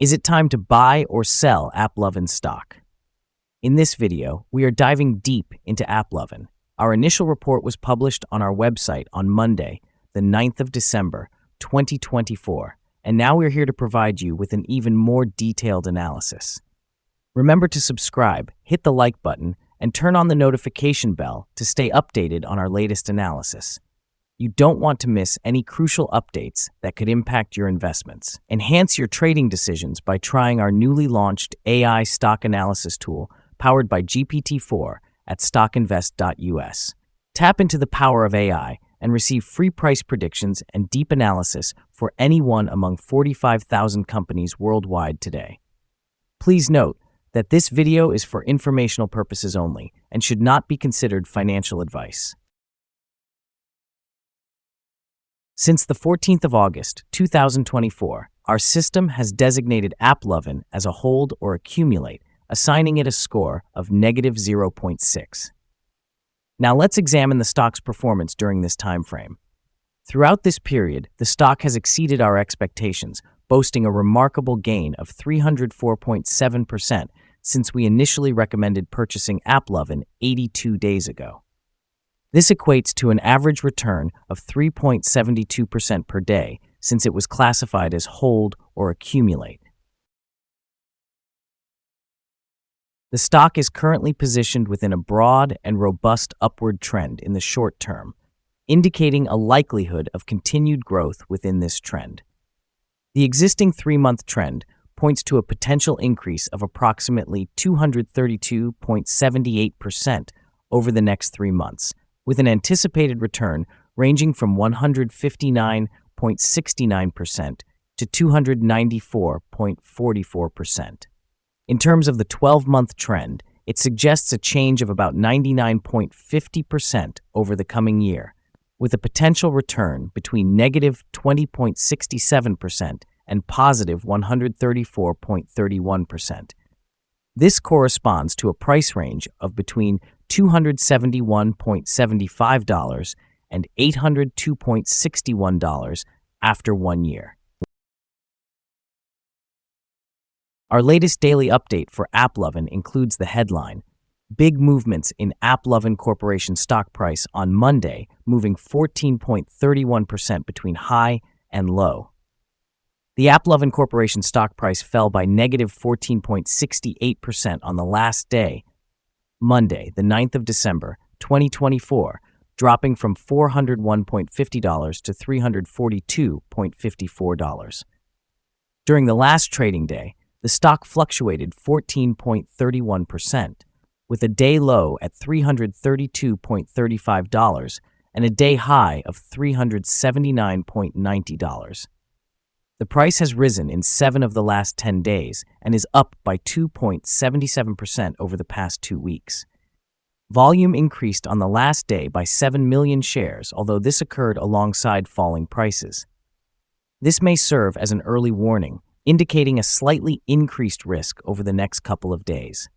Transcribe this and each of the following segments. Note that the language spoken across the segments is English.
Is it time to buy or sell AppLovin stock? In this video, we are diving deep into AppLovin. Our initial report was published on our website on Monday, the 9th of December, 2024, and now we're here to provide you with an even more detailed analysis. Remember to subscribe, hit the like button, and turn on the notification bell to stay updated on our latest analysis. You don't want to miss any crucial updates that could impact your investments. Enhance your trading decisions by trying our newly launched AI stock analysis tool powered by GPT-4 at StockInvest.us. Tap into the power of AI and receive free price predictions and deep analysis for any one among 45,000 companies worldwide today. Please note that this video is for informational purposes only and should not be considered financial advice. Since the 14th of August, 2024, our system has designated AppLovin as a hold or accumulate, assigning it a score of -0.6. Now let's examine the stock's performance during this time frame. Throughout this period, the stock has exceeded our expectations, boasting a remarkable gain of 304.7% since we initially recommended purchasing AppLovin 82 days ago. This equates to an average return of 3.72% per day since it was classified as hold or accumulate. The stock is currently positioned within a broad and robust upward trend in the short term, indicating a likelihood of continued growth within this trend. The existing 3-month trend points to a potential increase of approximately 232.78% over the next 3 months, with an anticipated return ranging from 159.69% to 294.44%. In terms of the 12-month trend, it suggests a change of about 99.50% over the coming year, with a potential return between -20.67% and +134.31%. This corresponds to a price range of between $271.75 and $802.61 after 1 year. Our latest daily update for AppLovin includes the headline, Big Movements in AppLovin Corporation stock price on Monday, moving 14.31% between high and low. The AppLovin Corporation stock price fell by -14.68% on the last day, Monday, the 9th of December, 2024, dropping from $401.50 to $342.54. During the last trading day, the stock fluctuated 14.31%, with a day low at $332.35 and a day high of $379.90. The price has risen in 7 of the last 10 days and is up by 2.77% over the past 2 weeks. Volume increased on the last day by 7 million shares, although this occurred alongside falling prices. This may serve as an early warning, indicating a slightly increased risk over the next couple of days.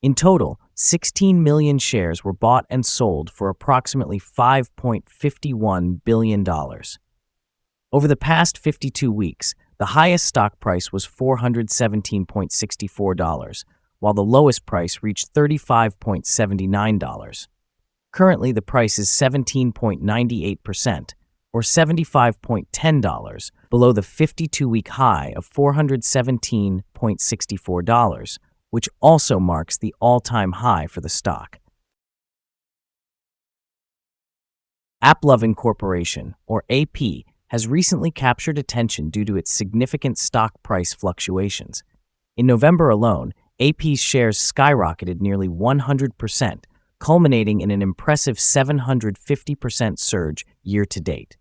In total, 16 million shares were bought and sold for approximately $5.51 billion. Over the past 52 weeks, the highest stock price was $417.64, while the lowest price reached $35.79. Currently, the price is 17.98%, or $75.10, below the 52-week high of $417.64, which also marks the all-time high for the stock. AppLovin Corporation, or AP, has recently captured attention due to its significant stock price fluctuations. In November alone, AP's shares skyrocketed nearly 100%, culminating in an impressive 750% surge year-to-date.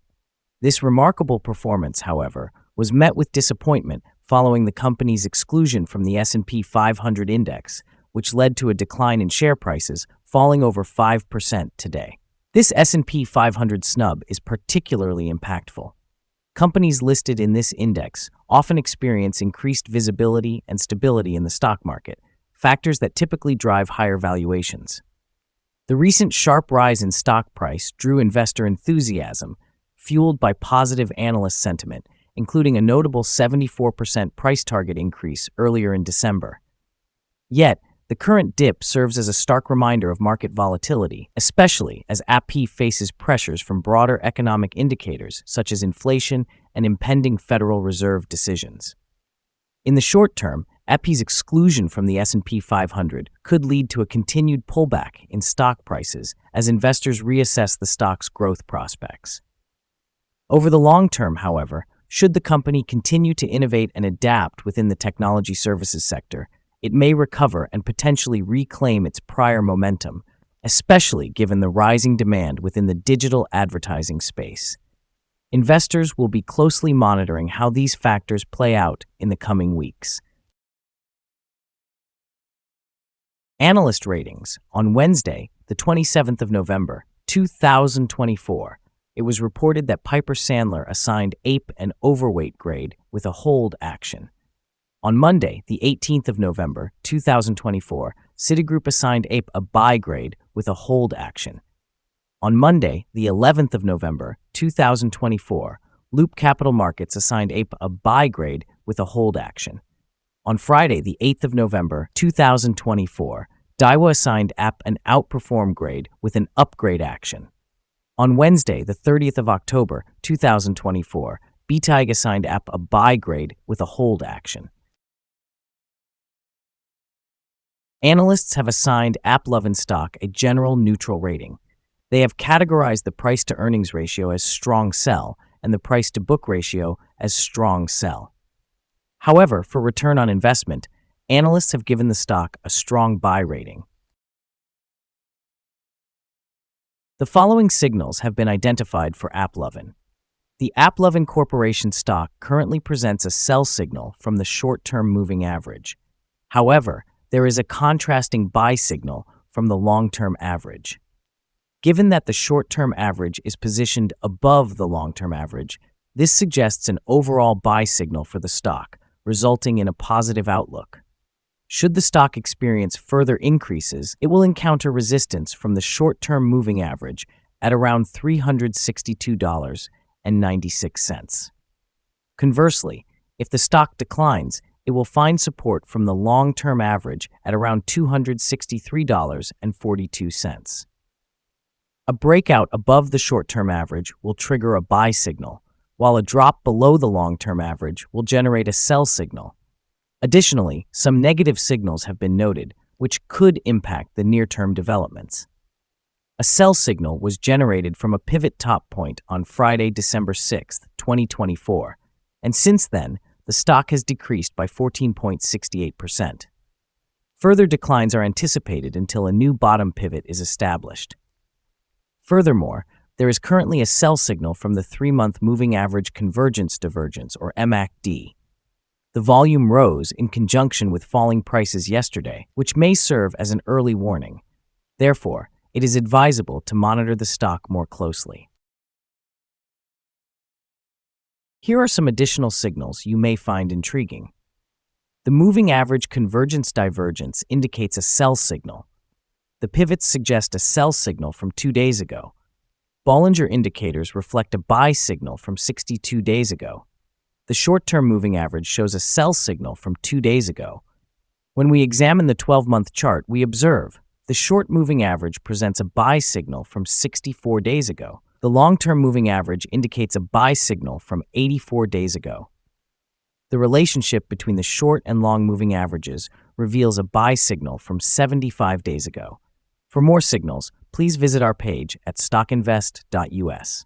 This remarkable performance, however, was met with disappointment following the company's exclusion from the S&P 500 index, which led to a decline in share prices, falling over 5% today. This S&P 500 snub is particularly impactful. Companies listed in this index often experience increased visibility and stability in the stock market, factors that typically drive higher valuations. The recent sharp rise in stock price drew investor enthusiasm, fueled by positive analyst sentiment, including a notable 74% price target increase earlier in December. Yet, the current dip serves as a stark reminder of market volatility, especially as AppLovin faces pressures from broader economic indicators such as inflation and impending Federal Reserve decisions. In the short term, AppLovin's exclusion from the S&P 500 could lead to a continued pullback in stock prices as investors reassess the stock's growth prospects. Over the long term, however, should the company continue to innovate and adapt within the technology services sector, it may recover and potentially reclaim its prior momentum, especially given the rising demand within the digital advertising space. Investors will be closely monitoring how these factors play out in the coming weeks. Analyst ratings. On Wednesday, the 27th of November, 2024, it was reported that Piper Sandler assigned APE an overweight grade with a hold action. On Monday, the 18th of November, 2024, Citigroup assigned APE a buy grade with a hold action. On Monday, the 11th of November, 2024, Loop Capital Markets assigned APE a buy grade with a hold action. On Friday, the 8th of November, 2024, Daiwa assigned APP an outperform grade with an upgrade action. On Wednesday, the 30th of October, 2024, BTIG assigned APP a buy grade with a hold action. Analysts have assigned AppLovin stock a general neutral rating. They have categorized the price-to-earnings ratio as strong sell and the price-to-book ratio as strong sell. However, for return on investment, analysts have given the stock a strong buy rating. The following signals have been identified for AppLovin. The AppLovin Corporation stock currently presents a sell signal from the short-term moving average. However, there is a contrasting buy signal from the long-term average. Given that the short-term average is positioned above the long-term average, this suggests an overall buy signal for the stock, resulting in a positive outlook. Should the stock experience further increases, it will encounter resistance from the short-term moving average at around $362.96. Conversely, if the stock declines, it will find support from the long-term average at around $263.42. A breakout above the short-term average will trigger a buy signal, while a drop below the long-term average will generate a sell signal. Additionally, some negative signals have been noted, which could impact the near-term developments. A sell signal was generated from a pivot top point on Friday, December 6, 2024, and since then, the stock has decreased by 14.68%. Further declines are anticipated until a new bottom pivot is established. Furthermore, there is currently a sell signal from the 3-month moving average convergence divergence, or MACD. The volume rose in conjunction with falling prices yesterday, which may serve as an early warning. Therefore, it is advisable to monitor the stock more closely. Here are some additional signals you may find intriguing. The moving average convergence divergence indicates a sell signal. The pivots suggest a sell signal from 2 days ago. Bollinger Indicators reflect a buy signal from 62 days ago. The short-term moving average shows a sell signal from 2 days ago. When we examine the 12-month chart, we observe the short moving average presents a buy signal from 64 days ago. The long-term moving average indicates a buy signal from 84 days ago. The relationship between the short and long moving averages reveals a buy signal from 75 days ago. For more signals, please visit our page at StockInvest.us.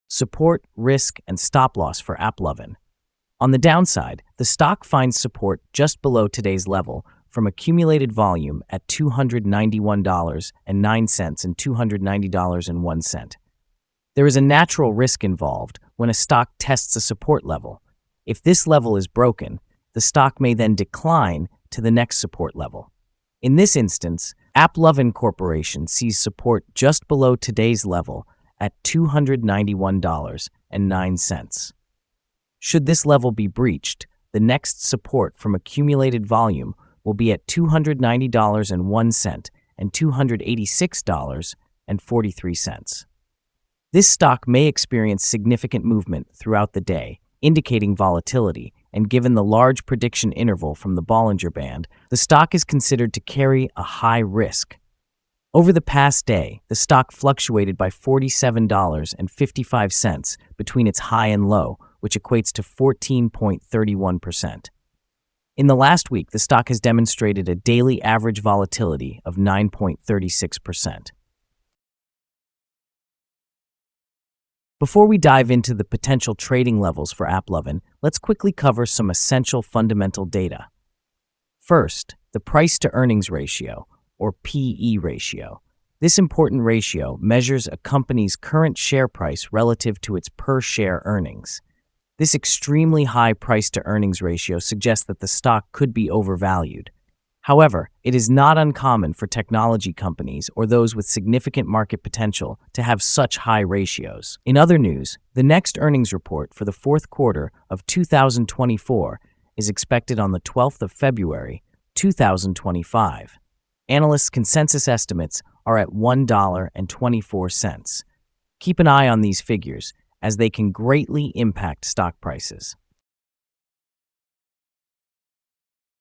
Support, risk, and stop loss for AppLovin. On the downside, the stock finds support just below today's level from accumulated volume at $291.09 and $290.01. There is a natural risk involved when a stock tests a support level. If this level is broken, the stock may then decline to the next support level. In this instance, AppLovin Corporation sees support just below today's level at $291.09. Should this level be breached, the next support from accumulated volume will be at $290.01 and $286.43. This stock may experience significant movement throughout the day, indicating volatility, and given the large prediction interval from the Bollinger Band, the stock is considered to carry a high risk. Over the past day, the stock fluctuated by $47.55 between its high and low, which equates to 14.31%. In the last week, the stock has demonstrated a daily average volatility of 9.36%. Before we dive into the potential trading levels for AppLovin, let's quickly cover some essential fundamental data. First, the price-to-earnings ratio, or PE ratio. This important ratio measures a company's current share price relative to its per-share earnings. This extremely high price-to-earnings ratio suggests that the stock could be overvalued. However, it is not uncommon for technology companies or those with significant market potential to have such high ratios. In other news, the next earnings report for the fourth quarter of 2024 is expected on the 12th of February, 2025. Analysts' consensus estimates are at $1.24. Keep an eye on these figures, as they can greatly impact stock prices.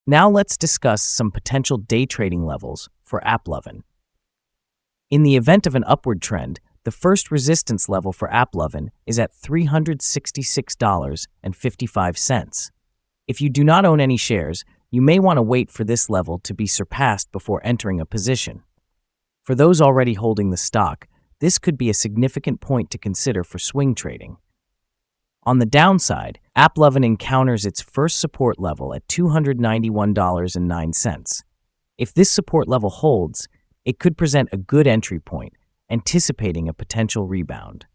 Now let's discuss some potential day trading levels for AppLovin. In the event of an upward trend, the first resistance level for AppLovin is at $366.55. If you do not own any shares, you may want to wait for this level to be surpassed before entering a position. For those already holding the stock, this could be a significant point to consider for swing trading. On the downside, AppLovin encounters its first support level at $291.09. If this support level holds, it could present a good entry point, anticipating a potential rebound.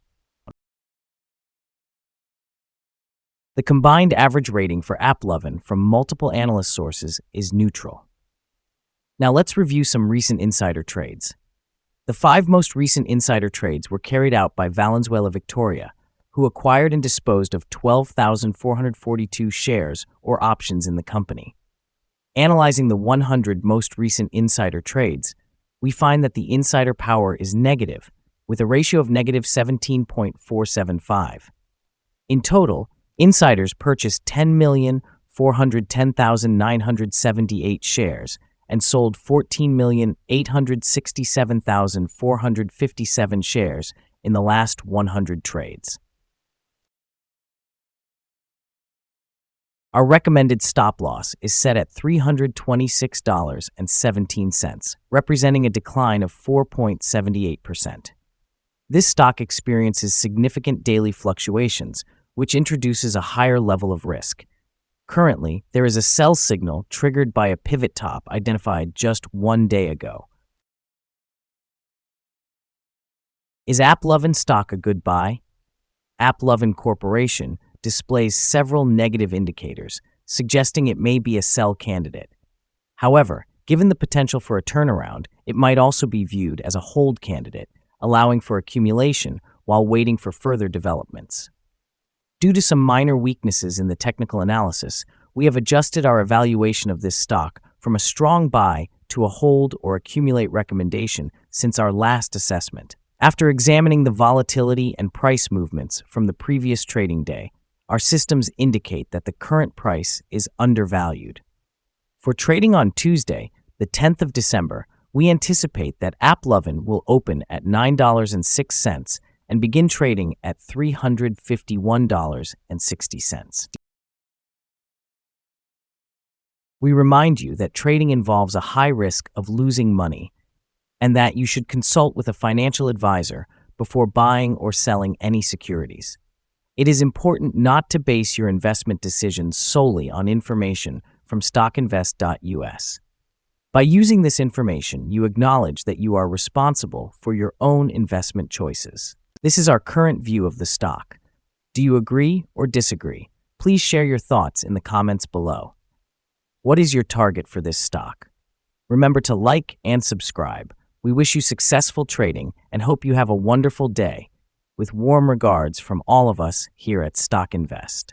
The combined average rating for AppLovin from multiple analyst sources is neutral. Now let's review some recent insider trades. The 5 most recent insider trades were carried out by Valenzuela Victoria, who acquired and disposed of 12,442 shares or options in the company. Analyzing the 100 most recent insider trades, we find that the insider power is negative, with a ratio of negative 17.475. In total, insiders purchased 10,410,978 shares and sold 14,867,457 shares in the last 100 trades. Our recommended stop loss is set at $326.17, representing a decline of 4.78%. This stock experiences significant daily fluctuations, which introduces a higher level of risk. Currently, there is a sell signal triggered by a pivot top identified just 1 day ago. Is AppLovin stock a good buy? AppLovin Corporation displays several negative indicators, suggesting it may be a sell candidate. However, given the potential for a turnaround, it might also be viewed as a hold candidate, allowing for accumulation while waiting for further developments. Due to some minor weaknesses in the technical analysis, we have adjusted our evaluation of this stock from a strong buy to a hold or accumulate recommendation since our last assessment. After examining the volatility and price movements from the previous trading day, our systems indicate that the current price is undervalued. For trading on Tuesday, the 10th of December, we anticipate that AppLovin will open at $9.06 and begin trading at $351.60. We remind you that trading involves a high risk of losing money and that you should consult with a financial advisor before buying or selling any securities. It is important not to base your investment decisions solely on information from StockInvest.us. By using this information, you acknowledge that you are responsible for your own investment choices. This is our current view of the stock. Do you agree or disagree? Please share your thoughts in the comments below. What is your target for this stock? Remember to like and subscribe. We wish you successful trading and hope you have a wonderful day. With warm regards from all of us here at StockInvest.